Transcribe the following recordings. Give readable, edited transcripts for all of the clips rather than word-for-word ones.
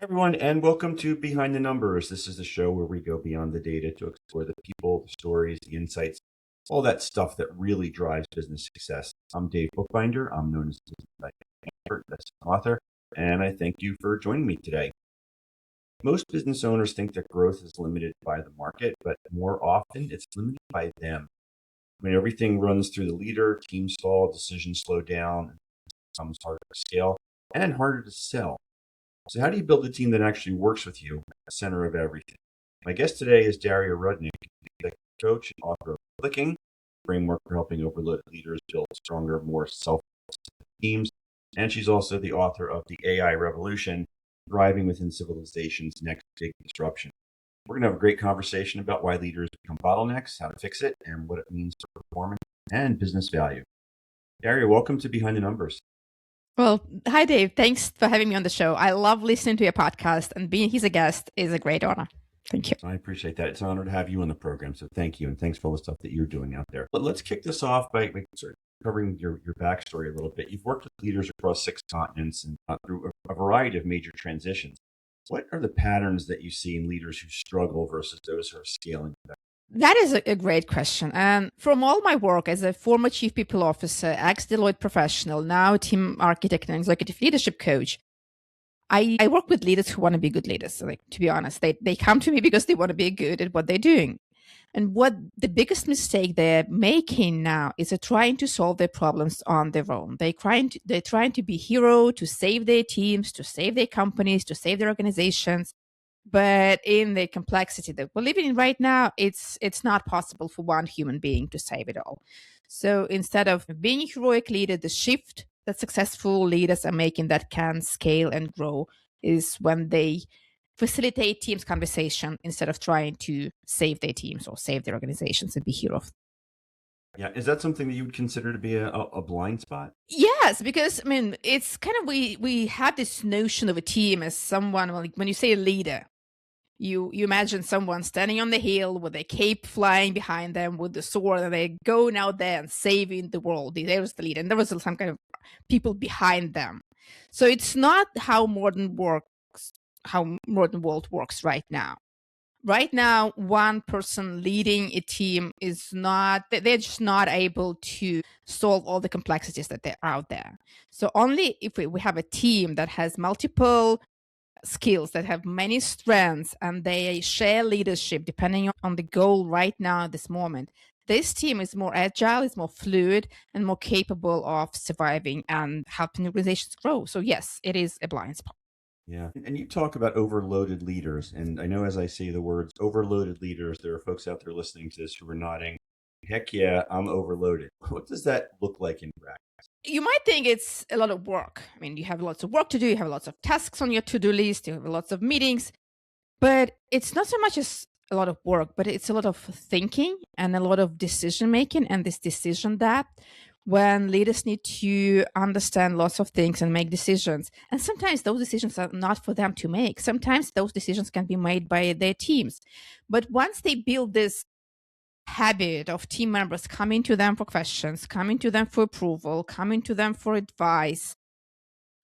Everyone, and welcome to Behind the Numbers. This is the show where we go beyond the data to explore the people, the stories, the insights, all that stuff that really drives business success. I'm Dave Bookbinder. I'm known as the expert, best-selling author, and I thank you for joining me today. Most business owners think that growth is limited by the market, but more often it's limited by them. Everything runs through the leader, teams stall, decisions slow down, it becomes harder to scale and harder to sell. So how do you build a team that actually works with you at the center of everything? My guest today is Daria Rudnik, executive coach and author of Clicking, framework for helping overloaded leaders build stronger, more self-sufficient teams. And she's also the author of The AI Revolution, Thriving Within Civilization's Next Big Disruption. We're going to have a great conversation about why leaders become bottlenecks, how to fix it, and what it means for performance and business value. Daria, welcome to Behind the Numbers. Well, hi, Dave. Thanks for having me on the show. I love listening to your podcast, and being he's a guest is a great honor. Thank you. I appreciate that. It's an honor to have you on the program. So thank you. And thanks for all the stuff that you're doing out there. But let's kick this off by sort of covering your backstory a little bit. You've worked with leaders across 6 continents and through a variety of major transitions. What are the patterns that you see in leaders who struggle versus those who are scaling better? That is a great question. And from all my work as a former chief people officer, ex-Deloitte professional, now team architect and executive leadership coach, I work with leaders who want to be good leaders. Like, to be honest, they come to me because they want to be good at what they're doing. And what the biggest mistake they're making now is they're trying to solve their problems on their own. They're trying to be hero, to save their teams, to save their companies, to save their organizations. But in the complexity that we're living in right now, it's not possible for one human being to save it all. So instead of being a heroic leader, the shift that successful leaders are making that can scale and grow is when they facilitate teams conversation instead of trying to save their teams or save their organizations and be heroes. Yeah. Is that something that you would consider to be a blind spot? Yes, because it's kind of we have this notion of a team as someone, like when you say a leader, you imagine someone standing on the hill with a cape flying behind them with the sword, and they're going out there and saving the world. There's the leader, and there was some kind of people behind them. So it's not how modern world works right now. Right now, one person leading a team they're just not able to solve all the complexities that are out there. So only if we have a team that has multiple skills, that have many strengths, and they share leadership depending on the goal right now at this moment, this team is more agile, is more fluid, and more capable of surviving and helping organizations grow. So yes, it is a blind spot. Yeah. And you talk about overloaded leaders. And I know as I say the words overloaded leaders, there are folks out there listening to this who are nodding, heck yeah, I'm overloaded. What does that look like in practice? You might think it's a lot of work. You have lots of work to do, you have lots of tasks on your to-do list, you have lots of meetings, but it's not so much as a lot of work, but it's a lot of thinking and a lot of decision making, and this decision depth when leaders need to understand lots of things and make decisions. And sometimes those decisions are not for them to make. Sometimes those decisions can be made by their teams. But once they build this habit of team members coming to them for questions, coming to them for approval, coming to them for advice,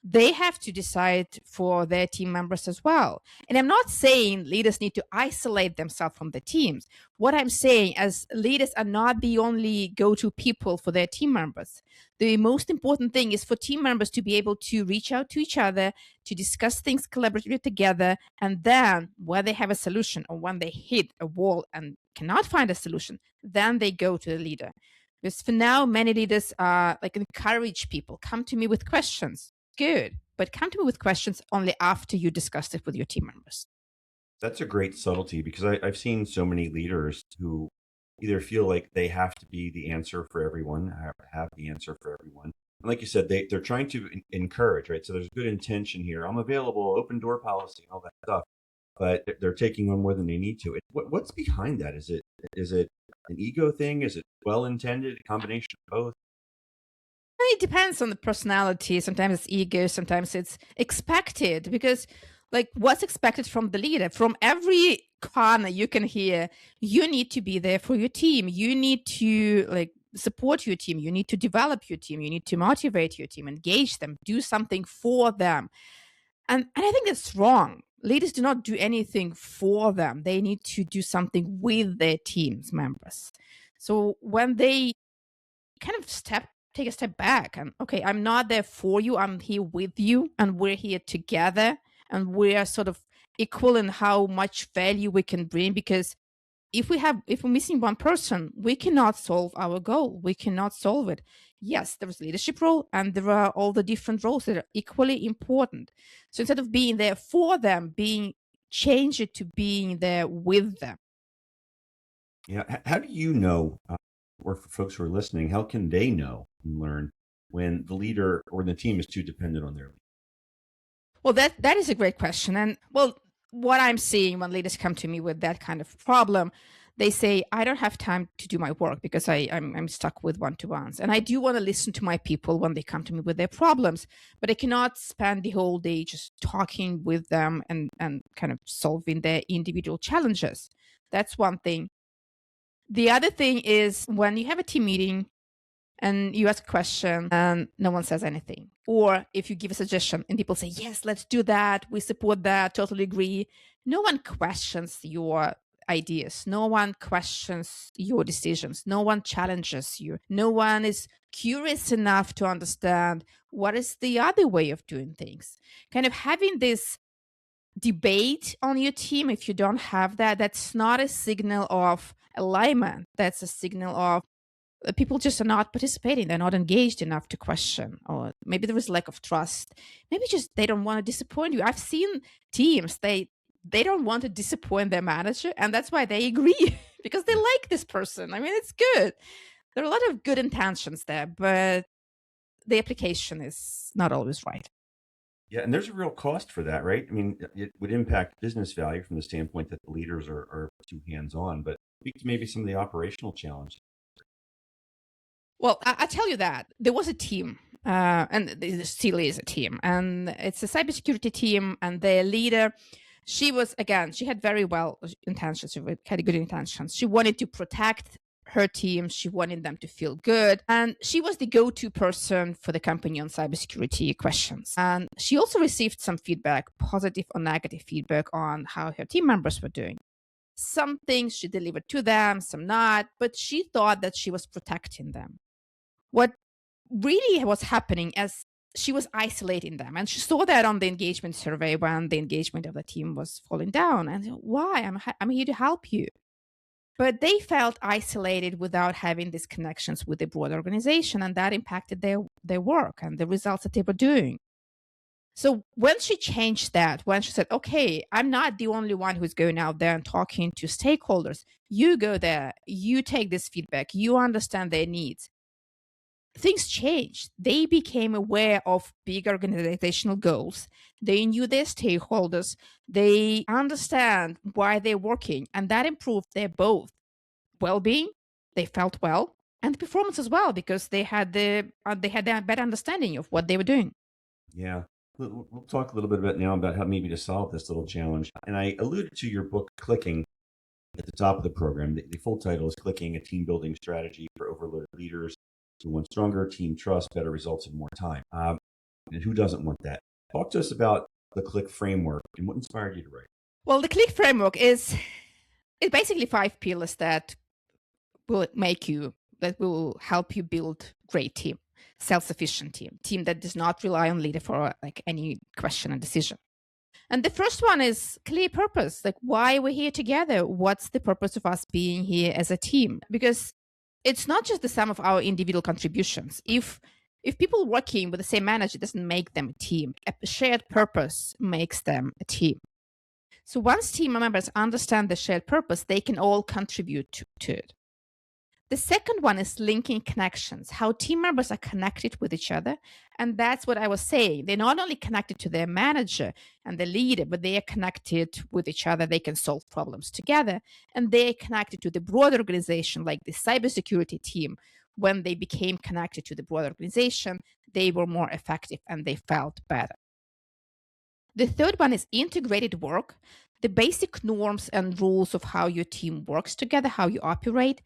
they have to decide for their team members as well. And I'm not saying leaders need to isolate themselves from the teams. What I'm saying is leaders are not the only go-to people for their team members. The most important thing is for team members to be able to reach out to each other, to discuss things collaboratively together, and then when they have a solution or when they hit a wall and cannot find a solution, then they go to the leader. Because for now, many leaders encourage people, come to me with questions. Good, but come to me with questions only after you discussed it with your team members. That's a great subtlety because I've seen so many leaders who either feel like they have to be the answer for everyone, have the answer for everyone. And like you said, they're trying to encourage, right? So there's good intention here. I'm available, open door policy, all that stuff. But they're taking on more than they need to. What's behind that? Is it an ego thing? Is it well-intended, a combination of both? It depends on the personality. Sometimes it's ego, sometimes it's expected, because what's expected from the leader? From every corner you can hear, you need to be there for your team. You need to support your team. You need to develop your team. You need to motivate your team, engage them, do something for them. And I think that's wrong. Leaders do not do anything for them. They need to do something with their team's members. So when they kind of take a step back and, okay, I'm not there for you, I'm here with you, and we're here together, and we're sort of equal in how much value we can bring, because if we're missing one person, we cannot solve our goal. We cannot solve it. Yes, there's leadership role, and there are all the different roles that are equally important. So instead of being there for them, change it to being there with them. Yeah. How do you know, or for folks who are listening, how can they know and learn when the leader or the team is too dependent on their leader? Well, that is a great question. And well, what I'm seeing when leaders come to me with that kind of problem, they say, I don't have time to do my work because I'm stuck with one-to-ones. And I do want to listen to my people when they come to me with their problems, but I cannot spend the whole day just talking with them and kind of solving their individual challenges. That's one thing. The other thing is when you have a team meeting and you ask a question and no one says anything. Or if you give a suggestion and people say, yes, let's do that, we support that, totally agree. No one questions your ideas. No one questions your decisions. No one challenges you. No one is curious enough to understand what is the other way of doing things. Kind of having this debate on your team, if you don't have that, that's not a signal of alignment. That's a signal of people just are not participating. They're not engaged enough to question, or maybe there is lack of trust. Maybe just they don't want to disappoint you. I've seen teams, they don't want to disappoint their manager, and that's why they agree because they like this person. I mean, it's good. There are a lot of good intentions there, but the application is not always right. Yeah, and there's a real cost for that, right? I mean, it would impact business value from the standpoint that the leaders are too hands-on, but speak to maybe some of the operational challenges. Well, I tell you that there was a team, and there still is a team, and it's a cybersecurity team, and their leader, she had very well intentions. She had good intentions. She wanted to protect her team. She wanted them to feel good, and she was the go-to person for the company on cybersecurity questions. And she also received some feedback, positive or negative feedback, on how her team members were doing. Some things she delivered to them, some not, but she thought that she was protecting them. What really was happening as she was isolating them, and she saw that on the engagement survey when the engagement of the team was falling down. And why? I'm here to help you. But they felt isolated without having these connections with the broader organization, and that impacted their work and the results that they were doing. So when she changed that, when she said, okay, I'm not the only one who's going out there and talking to stakeholders, you go there, you take this feedback, you understand their needs, things changed. They became aware of big organizational goals. They knew their stakeholders. They understand why they're working, and that improved their both well-being. They felt well, and performance as well, because they had the better understanding of what they were doing. Yeah. We'll talk a little bit about now about how maybe to solve this little challenge. And I alluded to your book, Clicking, at the top of the program. The full title is Clicking, a team building strategy for overloaded leaders who want stronger team trust, better results, and more time. And who doesn't want that? Talk to us about the Click framework and what inspired you to write. Well, the Click framework it's basically 5 pillars that will help you build great team, self-sufficient team that does not rely on leader for like any question and decision. And the first one is clear purpose, like why we're here together. What's the purpose of us being here as a team? Because it's not just the sum of our individual contributions. If people working with the same manager doesn't make them a team, a shared purpose makes them a team. So once team members understand the shared purpose, they can all contribute to it. The second one is linking connections, how team members are connected with each other. And that's what I was saying. They're not only connected to their manager and the leader, but they are connected with each other. They can solve problems together. And they're connected to the broader organization, like the cybersecurity team. When they became connected to the broader organization, they were more effective and they felt better. The third one is integrated work, the basic norms and rules of how your team works together, how you operate.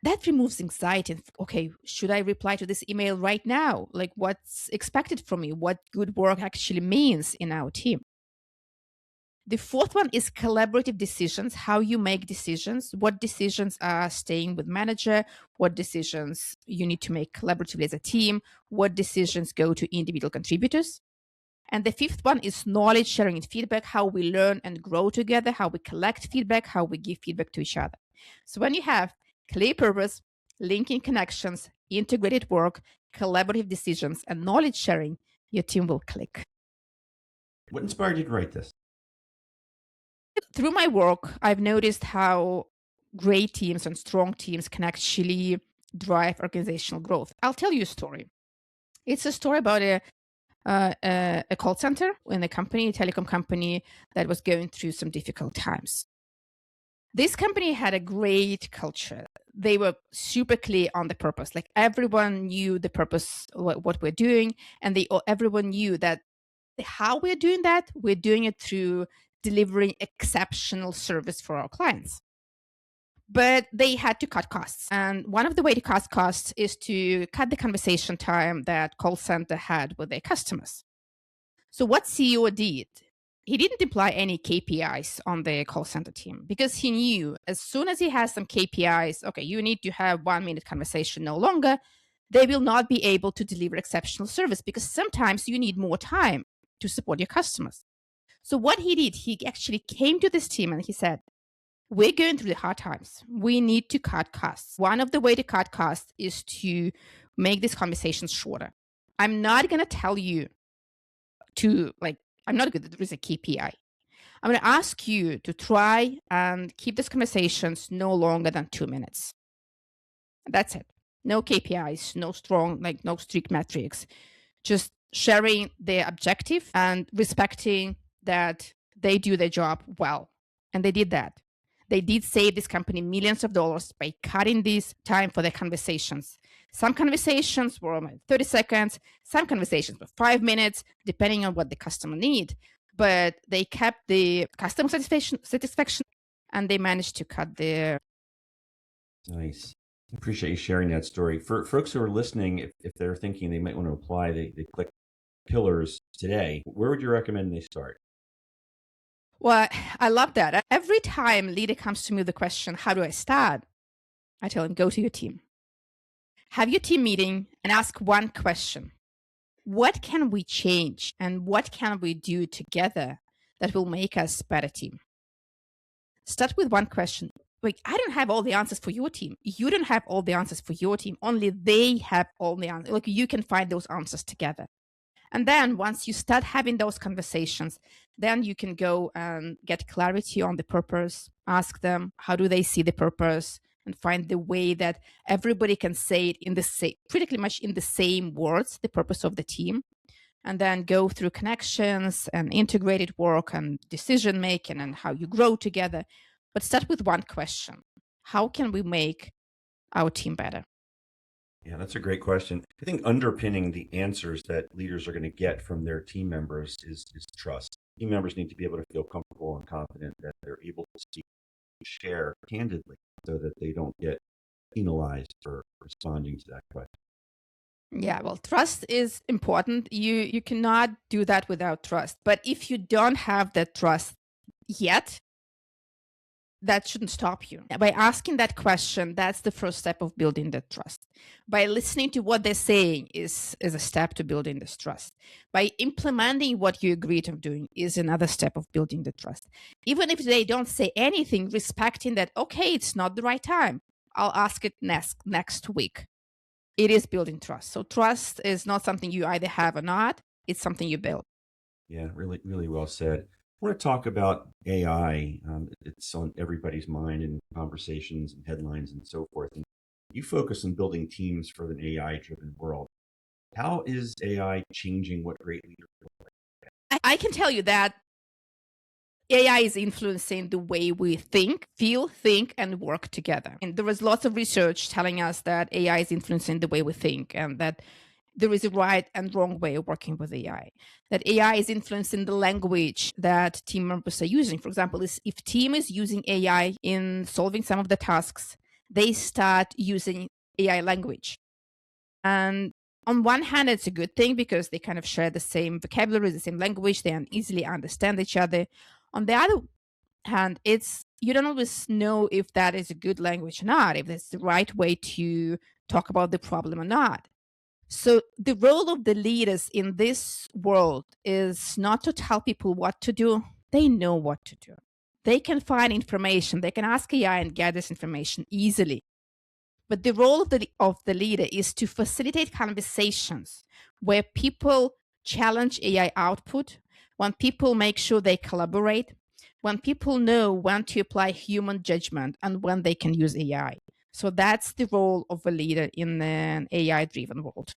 That removes anxiety. Okay, should I reply to this email right now? Like, what's expected from me? What good work actually means in our team? The fourth one is collaborative decisions, how you make decisions, what decisions are staying with manager, what decisions you need to make collaboratively as a team, what decisions go to individual contributors. And the fifth one is knowledge sharing and feedback, how we learn and grow together, how we collect feedback, how we give feedback to each other. So when you have clear purpose, linking connections, integrated work, collaborative decisions, and knowledge sharing, your team will click. What inspired you to write this? Through my work, I've noticed how great teams and strong teams can actually drive organizational growth. I'll tell you a story. It's a story about a call center in a company, a telecom company that was going through some difficult times. This company had a great culture. They were super clear on the purpose. Like everyone knew the purpose, what we're doing, and everyone knew that how we're doing that, we're doing it through delivering exceptional service for our clients. But they had to cut costs. And one of the way to cut costs is to cut the conversation time that call center had with their customers. So what CEO did, he didn't apply any KPIs on the call center team because he knew as soon as he has some KPIs, okay, you need to have 1 minute conversation no longer, they will not be able to deliver exceptional service because sometimes you need more time to support your customers. So what he did, he actually came to this team and he said, we're going through the hard times. We need to cut costs. One of the way to cut costs is to make these conversations shorter. I'm not going to tell you I'm not good at there is a KPI. I'm going to ask you to try and keep these conversations no longer than 2 minutes. That's it. No KPIs, no strict metrics. Just sharing their objective and respecting that they do their job well. And they did that. They did save this company millions of dollars by cutting this time for their conversations. Some conversations were 30 seconds, some conversations were 5 minutes, depending on what the customer need. But they kept the customer satisfaction and they managed to cut their... Nice. I appreciate you sharing that story. For folks who are listening, if they're thinking they might want to apply, they click pillars today. Where would you recommend they start? Well, I love that. Every time leader comes to me with the question, how do I start? I tell him, go to your team. Have your team meeting and ask one question. What can we change and what can we do together that will make us a better team? Start with one question. Like, I don't have all the answers for your team. You don't have all the answers for your team. Only they have all the answers. Like, you can find those answers together. And then once you start having those conversations, then you can go and get clarity on the purpose, ask them, how do they see the purpose, and find the way that everybody can say it in the same, pretty much in the same words, the purpose of the team. And then go through connections and integrated work and decision making and how you grow together. But start with one question. How can we make our team better? Yeah, that's a great question. I think underpinning the answers that leaders are going to get from their team members is trust. Team members need to be able to feel comfortable and confident that they're able to share candidly so that they don't get penalized for responding to that question. Yeah, well, trust is important. You cannot do that without trust. But if you don't have that trust yet, that shouldn't stop you. By asking that question, that's the first step of building that trust. By listening to what they're saying is a step to building this trust. By implementing what you agreed on doing is another step of building the trust. Even if they don't say anything, respecting that, okay, it's not the right time. I'll ask it next week. It is building trust. So trust is not something you either have or not. It's something you build. Yeah, really, really well said. I want to talk about AI. It's on everybody's mind in conversations and headlines and so forth. And you focus on building teams for an AI-driven world. How is AI changing what great leaders do? I can tell you that AI is influencing the way we think, feel, think, and work together. And there is lots of research telling us that AI is influencing the way we think and that there is a right and wrong way of working with AI. That AI is influencing the language that team members are using. For example, if team is using AI in solving some of the tasks, they start using AI language. And on one hand, it's a good thing because they kind of share the same vocabulary, the same language, they easily understand each other. On the other hand, it's you don't always know if that is a good language or not, if it's the right way to talk about the problem or not. So the role of the leaders in this world is not to tell people what to do. They know what to do. They can find information. They can ask AI and get this information easily. But the role of the leader is to facilitate conversations where people challenge AI output, when people make sure they collaborate, when people know when to apply human judgment and when they can use AI. So that's the role of a leader in an AI driven world.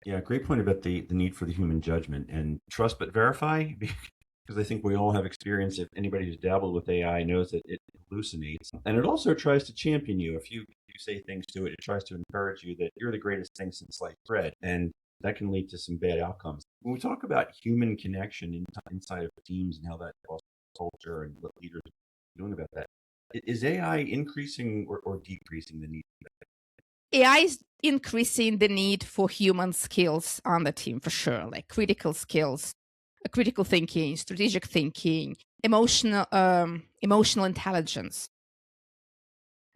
Yeah, great point about the need for the human judgment and trust but verify. Because I think we all have experience. If anybody who's dabbled with AI knows that it hallucinates, and it also tries to champion you. If you say things to it, it tries to encourage you that you're the greatest thing since sliced bread, and that can lead to some bad outcomes. When we talk about human connection inside of teams and how that fosters culture and what leaders are doing about that, is AI increasing or decreasing the need for that? AI is increasing the need for human skills on the team for sure, like critical skills, critical thinking, strategic thinking, emotional intelligence.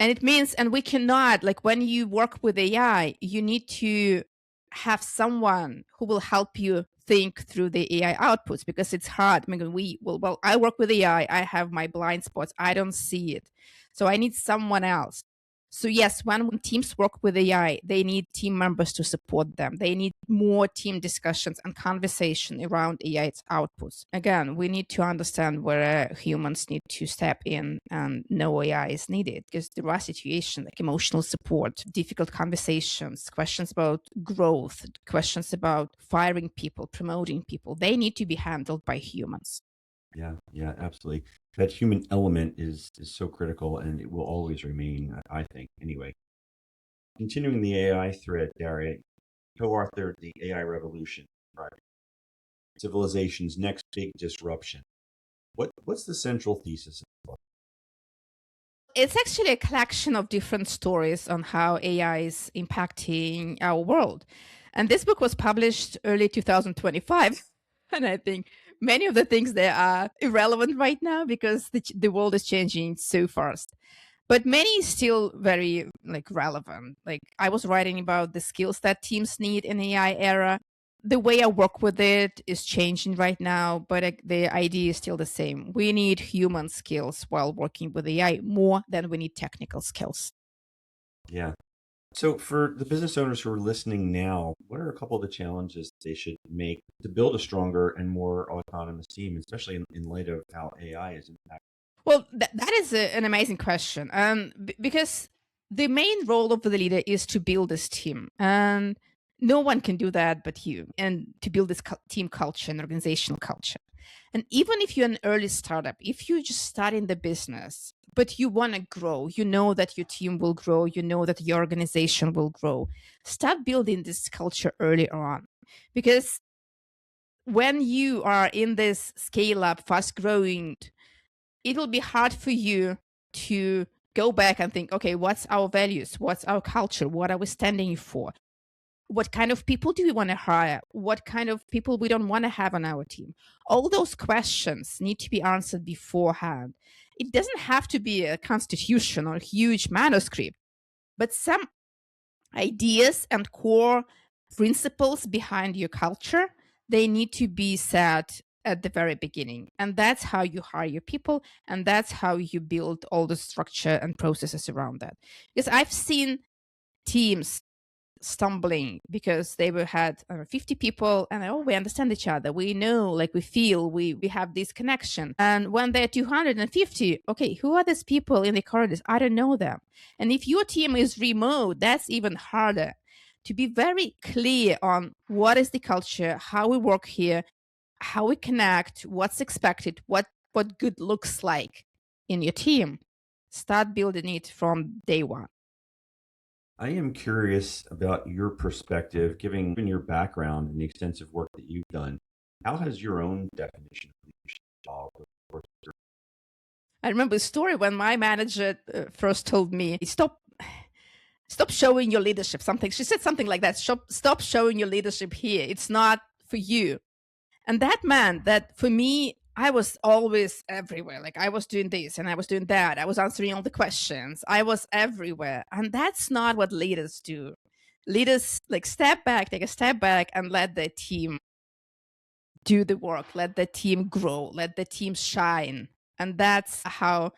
And it means, and we cannot, like when you work with AI, you need to have someone who will help you think through the AI outputs because it's hard. I mean, I work with AI. I have my blind spots. I don't see it. So I need someone else. So yes, when teams work with AI, they need team members to support them. They need more team discussions and conversation around AI's outputs. Again, we need to understand where humans need to step in and no AI is needed because there are situations like emotional support, difficult conversations, questions about growth, questions about firing people, promoting people. They need to be handled by humans. Yeah, absolutely. That human element is so critical, and it will always remain, I think. Anyway, continuing the AI thread, Daria, co-authored the AI Revolution project, civilization's next big disruption. What's the central thesis of the book? It's actually a collection of different stories on how AI is impacting our world. And this book was published early 2025. And I think many of the things there are irrelevant right now because the world is changing so fast. But many is still very relevant. Like I was writing about the skills that teams need in AI era. The way I work with it is changing right now, but the idea is still the same. We need human skills while working with AI more than we need technical skills. Yeah. So, for the business owners who are listening now, what are a couple of the challenges they should make to build a stronger and more autonomous team, especially in light of how AI is impacting? Well, that is an amazing question. Because the main role of the leader is to build this team. And no one can do that but you, and to build this team culture and organizational culture. And even if you're an early startup, if you just start in the business, but you want to grow, you know that your team will grow, you know that your organization will grow, start building this culture early on. Because when you are in this scale up, fast growing, it will be hard for you to go back and think, okay, what's our values? What's our culture? What are we standing for? What kind of people do we want to hire? What kind of people we don't want to have on our team? All those questions need to be answered beforehand. It doesn't have to be a constitution or a huge manuscript, but some ideas and core principles behind your culture, they need to be set at the very beginning. And that's how you hire your people. And that's how you build all the structure and processes around that. Because I've seen teams stumbling because they had 50 people and we understand each other, we know, like we feel, we have this connection. And when they're 250, okay, who are these people in the corridors? I don't know them. And if your team is remote, that's even harder. To be very clear on what is the culture, how we work here, how we connect, what's expected, what good looks like in your team. Start building it from day one. I am curious about your perspective, given your background and the extensive work that you've done. How has your own definition of leadership evolved over the course of I remember a story when my manager first told me, stop showing your leadership. She said something like that. Stop showing your leadership here. It's not for you. And that meant that for me, I was always everywhere. Like I was doing this and I was doing that. I was answering all the questions. I was everywhere. And that's not what leaders do. Leaders like step back, take a step back and let the team do the work, let the team grow, let the team shine. And that's how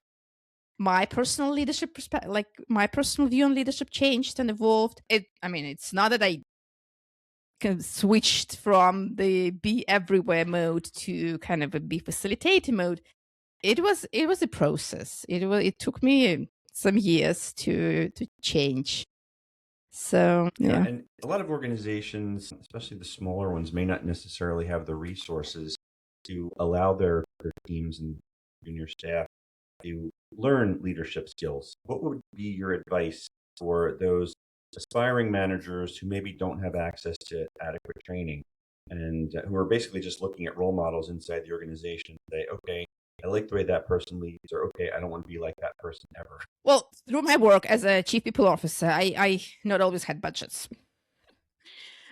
my personal leadership perspective, like my personal view on leadership changed and evolved. It's not that I kind of switched from the be everywhere mode to kind of a be facilitator mode. It was a process. It took me some years to change. So Yeah, yeah. and a lot of organizations, especially the smaller ones, may not necessarily have the resources to allow their teams and junior staff to learn leadership skills. What would be your advice for those aspiring managers who maybe don't have access to adequate training and who are basically just looking at role models inside the organization? Say, okay, I like the way that person leads, or okay, I don't want to be like that person ever. Well, through my work as a chief people officer, I not always had budgets.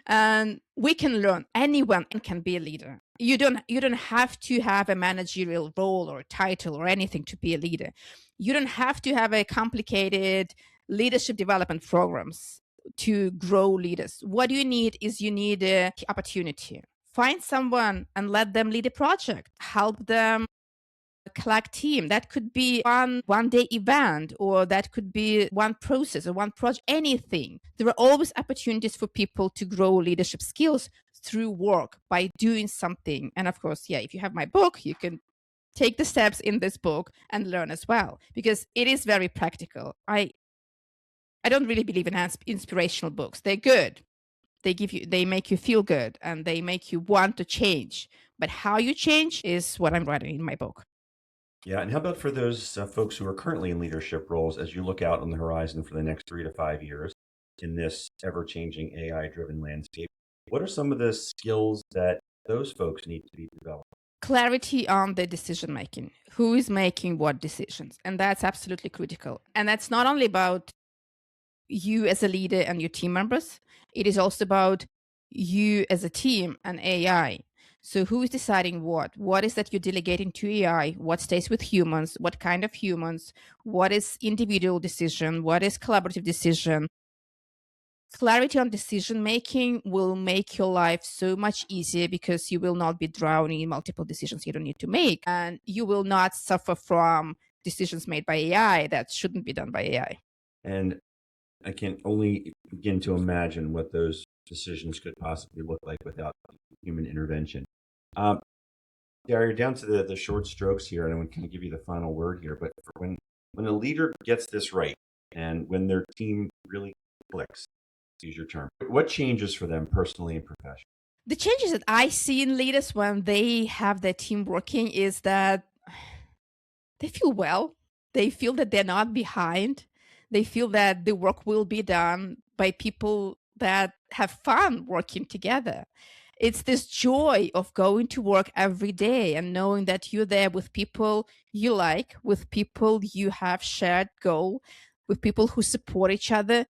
And we can learn. Anyone can be a leader. You don't have to have a managerial role or title or anything to be a leader. You don't have to have a complicated leadership development programs to grow leaders. What you need is you need a opportunity. Find someone and let them lead a project. Help them collect team. That could be one day event, or that could be one process or one project, anything. There are always opportunities for people to grow leadership skills through work by doing something. And of course, yeah, if you have my book, you can take the steps in this book and learn as well, because it is very practical. I don't really believe in inspirational books. They're good. They make you feel good and they make you want to change. But how you change is what I'm writing in my book. Yeah, and how about for those folks who are currently in leadership roles as you look out on the horizon for the next 3 to 5 years in this ever changing AI driven landscape? What are some of the skills that those folks need to be developed? Clarity on the decision making. Who is making what decisions? And that's absolutely critical. And that's not only about you as a leader and your team members, it is also about you as a team and AI. So who is deciding what? What is that you're delegating to AI? What stays with humans? What kind of humans? What is individual decision? What is collaborative decision? Clarity on decision making will make your life so much easier, because you will not be drowning in multiple decisions you don't need to make, and you will not suffer from decisions made by AI that shouldn't be done by AI. And I can only begin to imagine what those decisions could possibly look like without human intervention. Um, Daria, down to the short strokes here, and I want to kind of give you the final word here. But for when a leader gets this right, and when their team really clicks, to use your term, what changes for them personally and professionally? The changes that I see in leaders when they have their team working is that they feel well. They feel that they're not behind. They feel that the work will be done by people that have fun working together. It's this joy of going to work every day and knowing that you're there with people you like, with people you have shared goal, with people who support each other.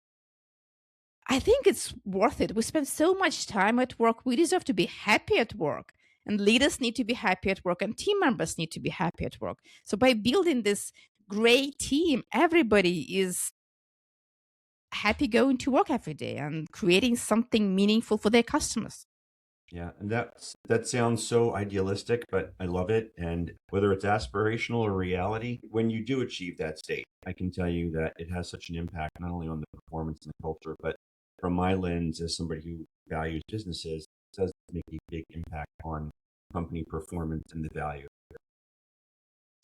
I think it's worth it. We spend so much time at work. We deserve to be happy at work. And leaders need to be happy at work, and team members need to be happy at work. So by building this great team, everybody is happy going to work every day and creating something meaningful for their customers. Yeah, and that sounds so idealistic, but I love it. And whether it's aspirational or reality, when you do achieve that state, I can tell you that it has such an impact not only on the performance and the culture, but from my lens as somebody who values businesses, it does make a big impact on company performance and the value.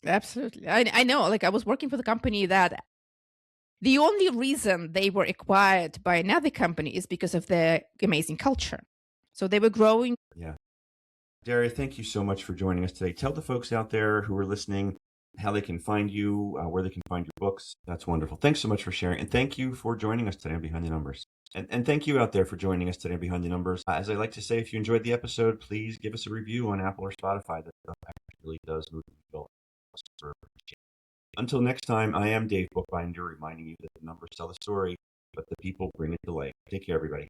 Absolutely. I know, like I was working for the company that the only reason they were acquired by another company is because of their amazing culture. So they were growing. Yeah. Daria, thank you so much for joining us today. Tell the folks out there who are listening how they can find you, where they can find your books. That's wonderful. Thanks so much for sharing. And thank you for joining us today on Behind the Numbers. And thank you out there for joining us today on Behind the Numbers. As I like to say, if you enjoyed the episode, please give us a review on Apple or Spotify. That stuff actually really does move the needle. Until next time, I am Dave Bookbinder, reminding you that the numbers tell the story, but the people bring it to life. Take care, everybody.